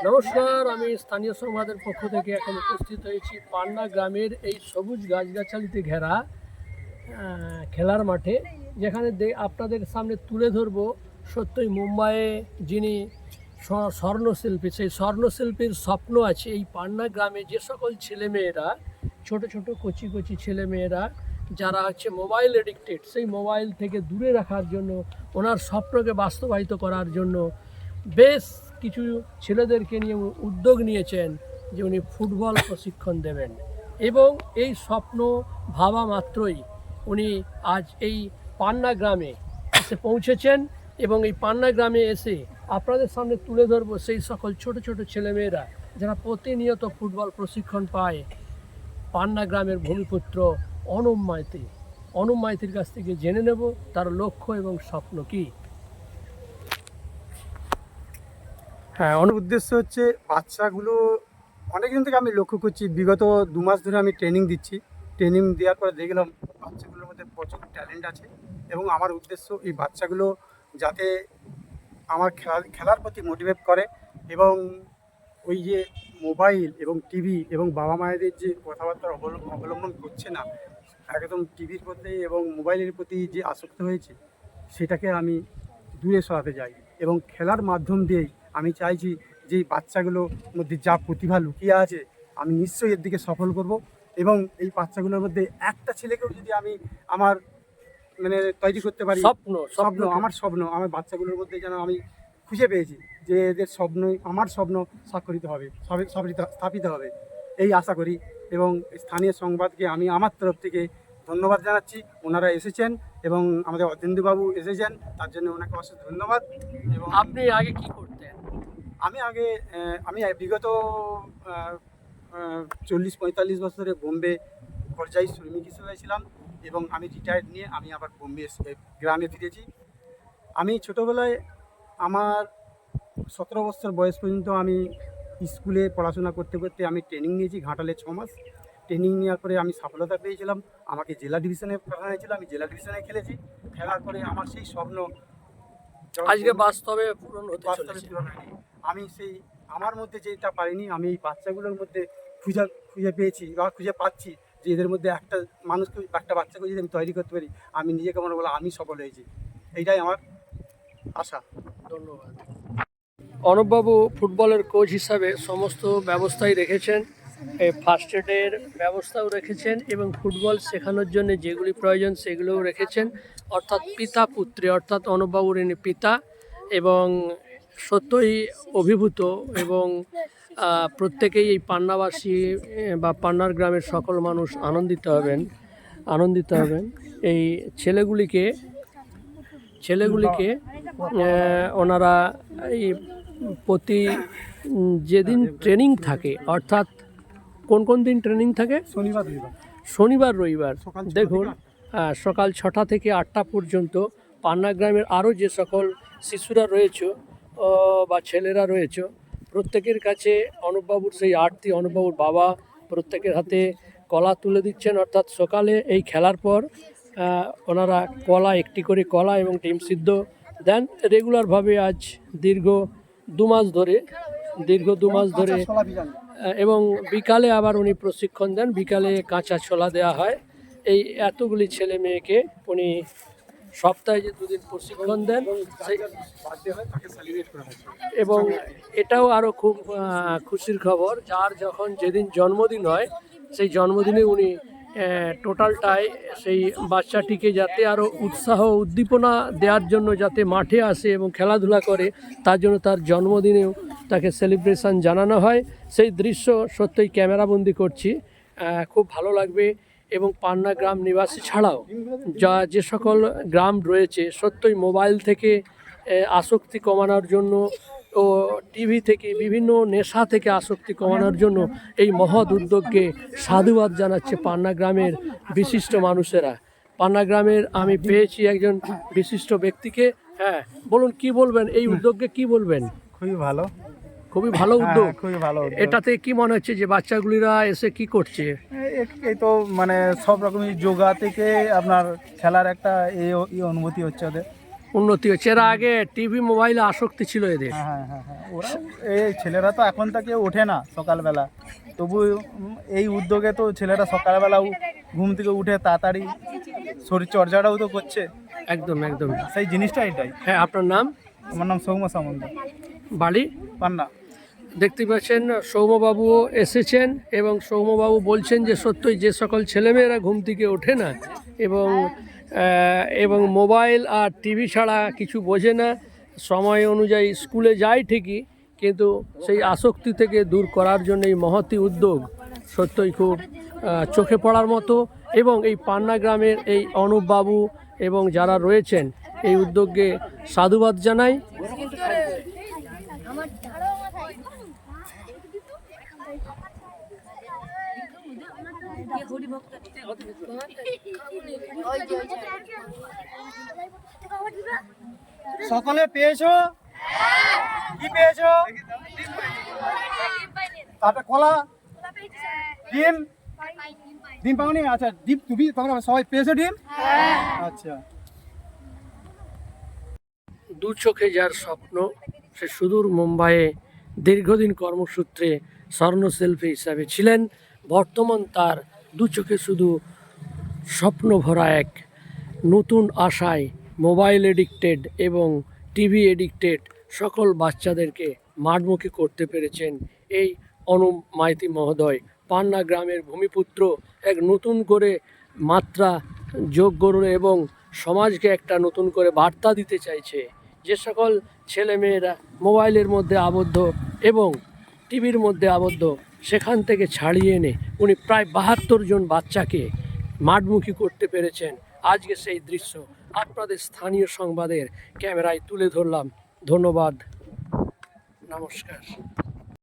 নমস্কার, আমি স্থানীয় সংবাদের পক্ষ থেকে এখন উপস্থিত হয়েছি পান্না গ্রামের এই সবুজ গাছগাছালিতে ঘেরা খেলার মাঠে, যেখানে আপনাদের সামনে তুলে ধরবো সত্যই মুম্বাইয়ে যিনি স্বর্ণশিল্পী, সেই স্বর্ণশিল্পীর স্বপ্ন আছে এই পান্না গ্রামে। যে সকল ছেলেমেয়েরা, ছোট ছোট কচি কচি ছেলেমেয়েরা যারা হচ্ছে মোবাইল এডিক্টেড, সেই মোবাইল থেকে দূরে রাখার জন্য, ওনার স্বপ্নকে বাস্তবায়িত করার জন্য বেশ কিছু ছেলেদেরকে নিয়ে উদ্যোগ নিয়েছেন যে উনি ফুটবল প্রশিক্ষণ দেবেন। এবং এই স্বপ্ন ভাবা মাত্রই উনি আজ এই পান্না গ্রামে এসে পৌঁছেছেন এবং এই পান্না গ্রামে এসে আপনাদের সামনে তুলে ধরবো সেই সকল ছোট ছোট ছেলেমেয়েরা যারা প্রতিনিয়ত ফুটবল প্রশিক্ষণ পায়। পান্না গ্রামের ভূমিপুত্র অনুপ মাইতির কাছ থেকে জেনে নেব তার লক্ষ্য এবং স্বপ্ন কী। হ্যাঁ, উদ্দেশ্য হচ্ছে বাচ্চাগুলো অনেকদিন থেকে আমি লক্ষ্য করছি, বিগত 2 মাস ধরে আমি ট্রেনিং দিচ্ছি। ট্রেনিং দেওয়ার পরে দেখলাম বাচ্চাগুলোর মধ্যে প্রচুর ট্যালেন্ট আছে এবং আমার উদ্দেশ্য এই বাচ্চাগুলো যাতে আমার খেলার প্রতি মোটিভেট করে এবং ওই যে মোবাইল এবং টিভি এবং বাবা মায়েদের যে কথাবার্তা অবলম্বন করছে না, একদম টিভির প্রতি এবং মোবাইলের প্রতি যে আসক্ত হয়েছে সেটাকে আমি দূরে সরাতে চাই এবং খেলার মাধ্যম দিয়েই আমি চাইছি যে এই বাচ্চাগুলোর মধ্যে যা প্রতিভা লুকিয়ে আছে আমি নিশ্চয়ই এর দিকে সফল করব এবং এই বাচ্চাগুলোর মধ্যে একটা ছেলেকেও যদি আমি আমার তৈরি করতে পারি, আমার বাচ্চাগুলোর মধ্যে যেন আমি খুঁজে পেয়েছি যে এদের স্বপ্নই আমার স্বপ্ন স্বাক্ষরিত হবে, স্থাপিত হবে, এই আশা করি। এবং স্থানীয় সংবাদকে আমি আমার তরফ থেকে ধন্যবাদ জানাচ্ছি। ওনারা এসেছেন এবং আমাদের অতেন্দুবাবু এসেছেন, তার জন্য ওনাকে অশেষ ধন্যবাদ। এবং আপনি আগে কি করতেন? আমি বিগত 40-45 বছরে বোম্বে পর্যায়ী শ্রমিক হিসেবে ছিলাম এবং আমি রিটায়ার্ড নিয়ে আমি আবার বোম্বে গ্রামে ফিরেছি। আমি ছোটোবেলায় আমার 17 বছর বয়স পর্যন্ত আমি স্কুলে পড়াশোনা করতে করতে আমি ট্রেনিং নিয়েছি ঘাটালে 6 মাস। ট্রেনিং নেওয়ার পরে আমি সফলতা পেয়েছিলাম, আমাকে জেলা ডিভিশনে পাঠানো হয়েছিল, আমি জেলা ডিভিশনে খেলেছি। খেলার পরে আমার সেই স্বপ্ন আজকে বাস্তবে পূরণ হয়নি। আমি সেই আমার মধ্যে যেটা পারিনি, আমি এই বাচ্চাগুলোর মধ্যে খুঁজে পেয়েছি বা খুঁজে পাচ্ছি যে এদের মধ্যে একটা বাচ্চাকে যদি আমি তৈরি করতে পারি, আমি নিজেকে মনে বলে আমি সফল হয়েছি। এইটাই আমার আশা। ধন্যবাদ। অনুপবাবু ফুটবলের কোচ হিসাবে সমস্ত ব্যবস্থাই রেখেছেন, ফার্স্ট এডের ব্যবস্থাও রেখেছেন এবং ফুটবল শেখানোর জন্য যেগুলি প্রয়োজন সেগুলোও রেখেছেন। অর্থাৎ পিতা পুত্রে, অর্থাৎ অনুপবাবুর ইনি পিতা এবং সত্যই অভিভূত এবং প্রত্যেকেই এই পান্নাবাসী বা পান্নার গ্রামের সকল মানুষ আনন্দিত হবেন এই ছেলেগুলিকে ওনারা এই প্রতি যেদিন ট্রেনিং থাকে, অর্থাৎ কোন দিন ট্রেনিং থাকে? শনিবার রবিবার। দেখুন, সকাল 6টা থেকে 8টা পর্যন্ত পান্না গ্রামের আরও যে সকল শিশুরা রয়েছে বা ছেলেরা রয়েছে প্রত্যেকের কাছে অনুপবাবুর সেই আরতি, অনুপবাবুর বাবা প্রত্যেকের হাতে কলা তুলে দিচ্ছেন। অর্থাৎ সকালে এই খেলার পর ওনারা একটি করে কলা এবং ডিম সিদ্ধ দেন রেগুলারভাবে। আজ দীর্ঘ 2 মাস ধরে এবং বিকালে আবার উনি প্রশিক্ষণ দেন, বিকালে কাঁচা ছোলা দেওয়া হয়। এই এতগুলি ছেলে মেয়েকে উনি সপ্তাহে যে 2 দিন প্রশিক্ষণ দেন এবং এটাও আরও খুব খুশির খবর, যার যেদিন জন্মদিন হয় সেই জন্মদিনে উনি টোটালটাই সেই বাচ্চাটিকে যাতে আরও উৎসাহ উদ্দীপনা দেওয়ার জন্য যাতে মাঠে আসে এবং খেলাধুলা করে, তার জন্য তার জন্মদিনেও তাকে সেলিব্রেশন জানানো হয়। সেই দৃশ্য সত্যিই ক্যামেরাবন্দি করছি, খুব ভালো লাগবে। এবং পান্না গ্রাম নিবাসী ছাড়াও যে সকল গ্রাম রয়েছে সত্যই মোবাইল থেকে আসক্তি কমানোর জন্য ও টিভি থেকে বিভিন্ন নেশা থেকে আসক্তি কমানোর জন্য এই মহৎ উদ্যোগকে সাধুবাদ জানাচ্ছে পান্না গ্রামের বিশিষ্ট মানুষেরা। পান্না গ্রামের আমি পেয়েছি একজন বিশিষ্ট ব্যক্তিকে। হ্যাঁ, বলুন, কি বলবেন এই উদ্যোগকে, কি বলবেন? খুবই ভালো উদ্যোগ। এটাতে কি মনে হচ্ছে যে বাচ্চাগুলিরা এসে কি করছে? এই তো সব রকমই যোগা থেকে আপনার খেলার একটা এই অনুভূতি হচ্ছে ওদের। উন্নতি হচ্ছে। এর আগে টিভি মোবাইলে আসক্তি ছিল এদের। হ্যাঁ হ্যাঁ হ্যাঁ ওরা এই ছেলেরা তো এখন থেকে ওঠে না সকালবেলা, তবু এই উদ্যোগে তো ছেলেরা সকালবেলাও ঘুম থেকে উঠে তাড়াতাড়ি শরীর চর্চাটাও তো করছে, একদম একদম। সেই জিনিসটা এটাই। হ্যাঁ, আপনার নাম? আমার নাম সৌম্য সামন্ত, বাড়ি? পান্না। দেখতে পাচ্ছেন সৌম্যবাবুও এসেছেন এবং সৌম্যবাবু বলছেন যে সত্যই যে সকল ছেলেমেয়েরা ঘুম থেকে ওঠে না এবং মোবাইল আর টিভি ছাড়া কিছু বোঝে না, সময় অনুযায়ী স্কুলে যায় ঠিকই, কিন্তু সেই আসক্তি থেকে দূর করার জন্য এই মহতি উদ্যোগ সত্যই খুব চোখে পড়ার মতো। এবং এই পান্না গ্রামের এই অনুপ বাবু এবং যারা রয়েছেন এই উদ্যোগকে সাধুবাদ জানাই। সকলে পেয়েছো? কি পেয়েছো? তারপরে কলা, ডিম। ডিম পাওনি? আচ্ছা, ডিম তুমি তোমরা সবাই পেয়েছো ডিম? আচ্ছা। দু চোখে যার স্বপ্ন, সে সুদূর মুম্বাইয়ে দীর্ঘদিন কর্মসূত্রে স্বর্ণশিল্পী হিসাবে ছিলেন। বর্তমান তার দু চোখে শুধু স্বপ্ন ভরা এক নতুন আশায় মোবাইল এডিক্টেড এবং টিভি এডিক্টেড সকল বাচ্চাদেরকে মাঠমুখী করতে পেরেছেন এই অনুপ মাইতি মহোদয়। পান্না গ্রামের ভূমিপুত্র এক নতুন করে মাত্রা যোগ করে এবং সমাজকে একটা নতুন করে বার্তা দিতে চাইছে। যে সকল ছেলেমেয়েরা মোবাইলের মধ্যে আবদ্ধ এবং টিভির মধ্যে আবদ্ধ, সেখান থেকে ছাড়িয়ে এনে উনি প্রায় ৭২ জন বাচ্চাকে মাঠমুখী করতে পেরেছেন। আজকে সেই দৃশ্য আপনাদের স্থানীয় সংবাদের ক্যামেরায় তুলে ধরলাম। ধন্যবাদ, নমস্কার।